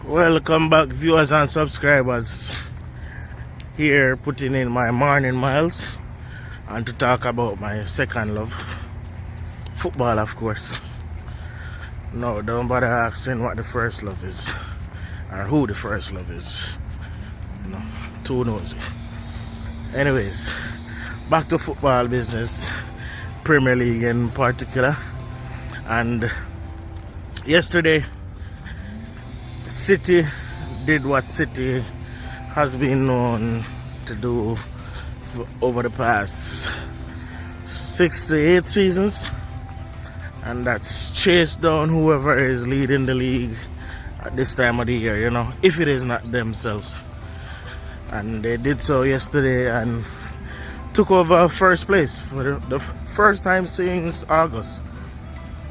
Welcome back, viewers and subscribers. Here, putting in my morning miles and to talk about my second love, football, of course. No, don't bother asking what the first love is or who the first love is. You know, too nosy. Anyways, back to football business, Premier League in particular. And yesterday, City did what City has been known to do over the past 6 to 8 seasons, and that's chase down whoever is leading the league at this time of the year, you know, if it is not themselves. And they did so yesterday and took over first place for the first time since August.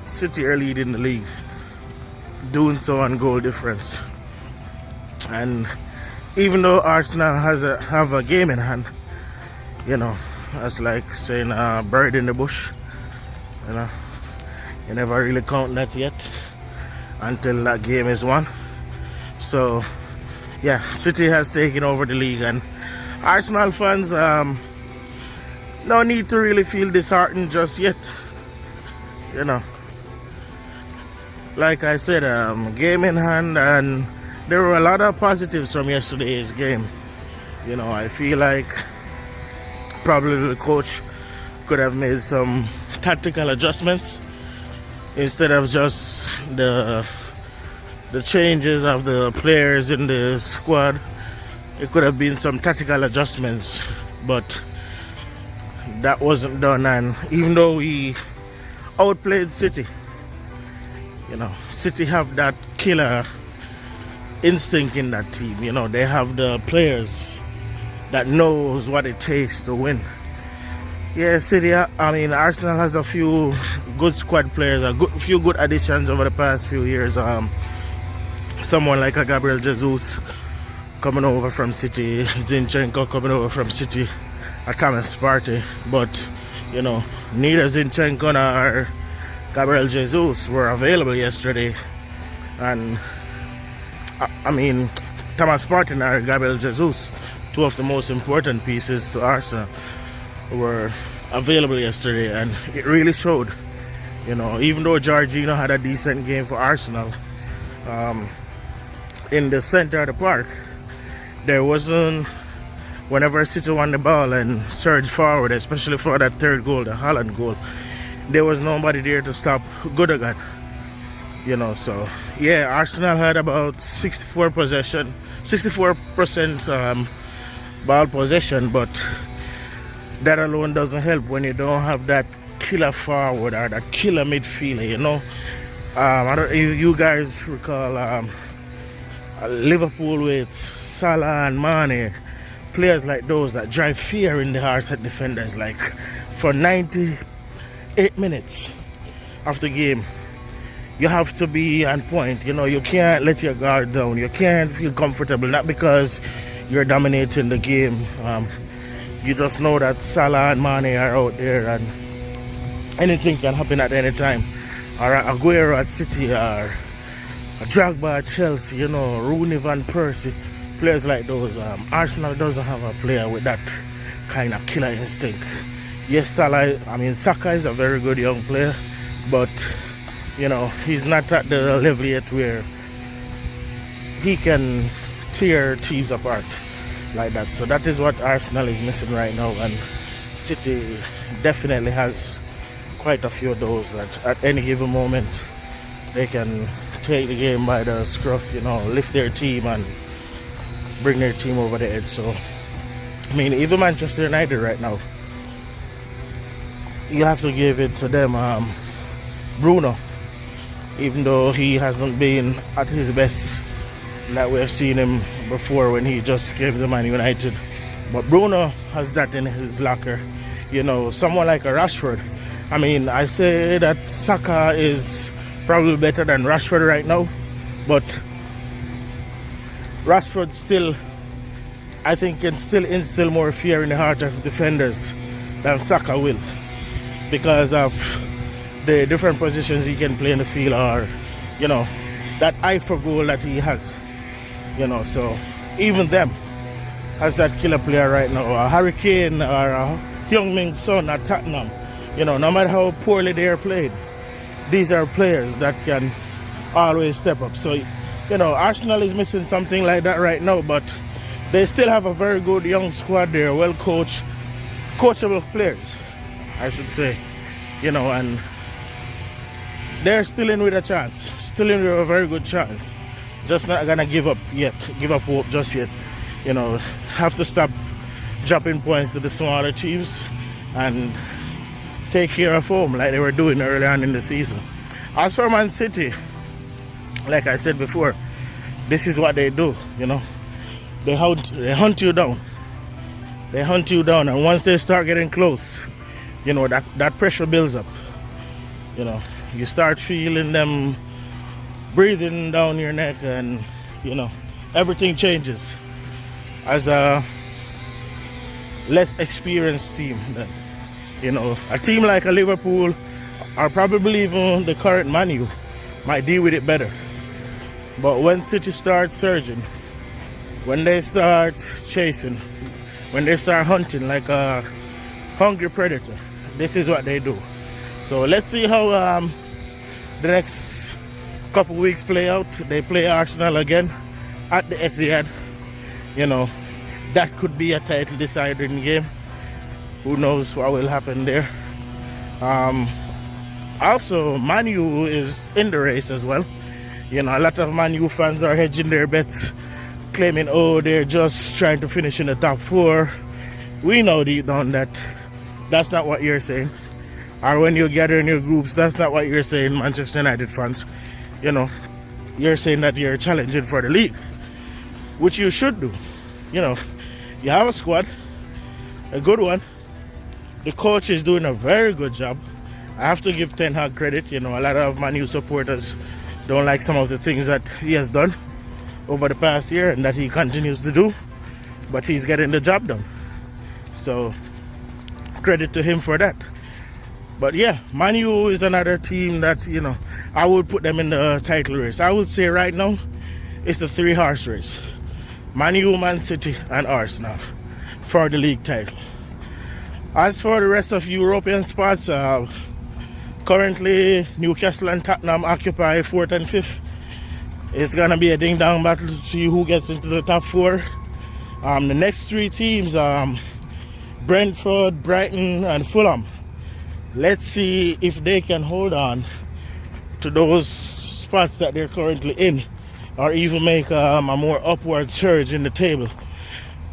City are leading the league, doing so on goal difference. And even though Arsenal have a game in hand, you know, that's like saying a bird in the bush. You know, you never really count that yet until that game is won. So yeah, City has taken over the league, and Arsenal fans, no need to really feel disheartened just yet. You know, like I said, game in hand, and there were a lot of positives from yesterday's game. You know, I feel like probably the coach could have made some tactical adjustments instead of just the changes of the players in the squad. It could have been some tactical adjustments, but that wasn't done. And even though we outplayed City, you know, City have that killer instinct in that team. You know, they have the players that knows what it takes to win. Yeah, City, Arsenal has a few good squad players, a few good additions over the past few years. Someone like a Gabriel Jesus coming over from City, Zinchenko coming over from City, a Thomas Partey. But, you know, neither Zinchenko nor Gabriel Jesus were available yesterday. And Thomas Partey and Gabriel Jesus, two of the most important pieces to Arsenal, were available yesterday, and it really showed. You know, even though Jorginho had a decent game for Arsenal, in the center of the park, there wasn't, whenever City won the ball and surged forward, especially for that third goal, the Haaland goal, there was nobody there to stop Gundogan. You know, so yeah, Arsenal had about 64% ball possession, but that alone doesn't help when you don't have that killer forward or that killer midfielder. You know, I don't. You guys recall Liverpool with Salah and Mane, players like those that drive fear in the hearts of defenders. Like for 98 minutes of the game, you have to be on point. You know, you can't let your guard down. You can't feel comfortable, not because you're dominating the game. You just know that Salah and Mane are out there, and anything can happen at any time. Or Aguero at City, or Drogba at Chelsea. You know, Rooney, Van Persie, players like those. Arsenal doesn't have a player with that kind of killer instinct. Yes, Saka is a very good young player, but you know, he's not at the level yet where he can tear teams apart like that. So that is what Arsenal is missing right now, and City definitely has quite a few of those that at any given moment they can take the game by the scruff, you know, lift their team and bring their team over the edge. So even Manchester United right now, you have to give it to them. Bruno, even though he hasn't been at his best like we have seen him before when he just came to Man United, but Bruno has that in his locker. You know, someone like a Rashford. I say that Saka is probably better than Rashford right now, but Rashford still, I think, can still instill more fear in the heart of defenders than Saka will, because of the different positions he can play in the field, or, you know, that eye for goal that he has. You know, so even them has that killer player right now. Harry Kane or Heung-min Son at Tottenham. You know, no matter how poorly they are played, these are players that can always step up. So, you know, Arsenal is missing something like that right now, but they still have a very good young squad there, well coached, coachable players, I should say. You know, and they're still in with a chance, still in with a very good chance. Just not gonna give up hope just yet. You know, have to stop dropping points to the smaller teams and take care of home like they were doing early on in the season. As for Man City, like I said before, this is what they do, you know. They hunt you down. They hunt you down, and once they start getting close, you know, that pressure builds up. You know, you start feeling them breathing down your neck, and, you know, everything changes as a less experienced team. Then, you know, a team like a Liverpool or probably even the current Man U might deal with it better. But when City starts surging, when they start chasing, when they start hunting like a hungry predator, this is what they do. So let's see how the next couple weeks play out. They play Arsenal again at the Etihad. You know, that could be a title deciding game. Who knows what will happen there. Also, Man U is in the race as well. You know, a lot of Man U fans are hedging their bets, claiming, oh, they're just trying to finish in the top four. We know deep down that that's not what you're saying. Or when you gather in your groups, that's not what you're saying, Manchester United fans. You know, you're saying that you're challenging for the league, which you should do. You know, you have a squad, a good one. The coach is doing a very good job. I have to give Ten Hag credit. You know, a lot of Man U supporters don't like some of the things that he has done over the past year and that he continues to do, but he's getting the job done. So, credit to him for that. But yeah, Man U is another team that, you know, I would put them in the title race. I would say right now, it's the three-horse race. Man U, Man City, and Arsenal for the league title. As for the rest of European spots, currently Newcastle and Tottenham occupy 4th and 5th. It's going to be a ding-dong battle to see who gets into the top four. The next three teams, Brentford, Brighton, and Fulham. Let's see if they can hold on to those spots that they're currently in, or even make a more upward surge in the table,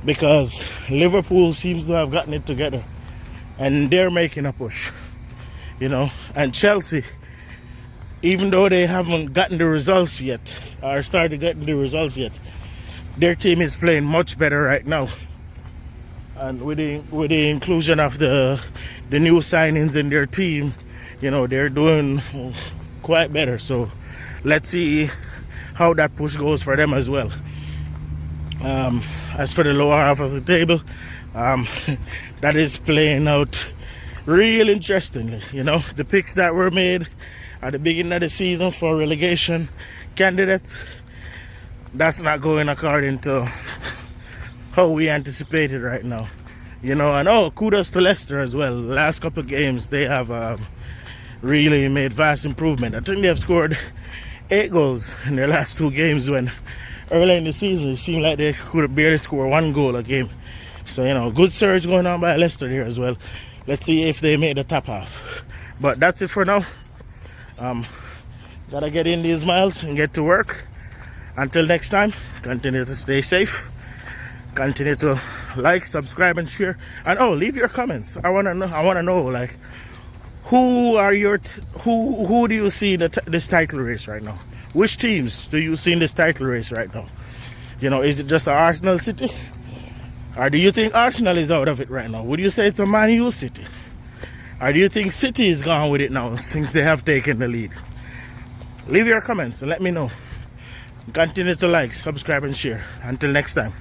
because Liverpool seems to have gotten it together and they're making a push, you know. And Chelsea, even though they haven't gotten the results yet, or started getting the results yet, their team is playing much better right now. And with the inclusion of the new signings in their team, you know, they're doing quite better. So let's see how that push goes for them as well. As for the lower half of the table, that is playing out real interestingly. You know, the picks that were made at the beginning of the season for relegation candidates, that's not going according to how we anticipated right now. You know, and kudos to Leicester as well. The last couple of games, they have really made vast improvement. I think they have scored 8 goals in their last 2 games, when early in the season it seemed like they could barely score 1 goal a game. So, you know, good surge going on by Leicester here as well. Let's see if they make the top half. But that's it for now. Gotta get in these miles and get to work. Until next time, continue to stay safe. Continue to like, subscribe, and share. And leave your comments. I wanna know like, who do you see in this title race right now? Which teams do you see in this title race right now? You know, is it just Arsenal City? Or do you think Arsenal is out of it right now? Would you say it's a Man U City? Or do you think City is gone with it now since they have taken the lead? Leave your comments and let me know. Continue to like, subscribe, and share. Until next time,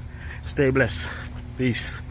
stay blessed. Peace.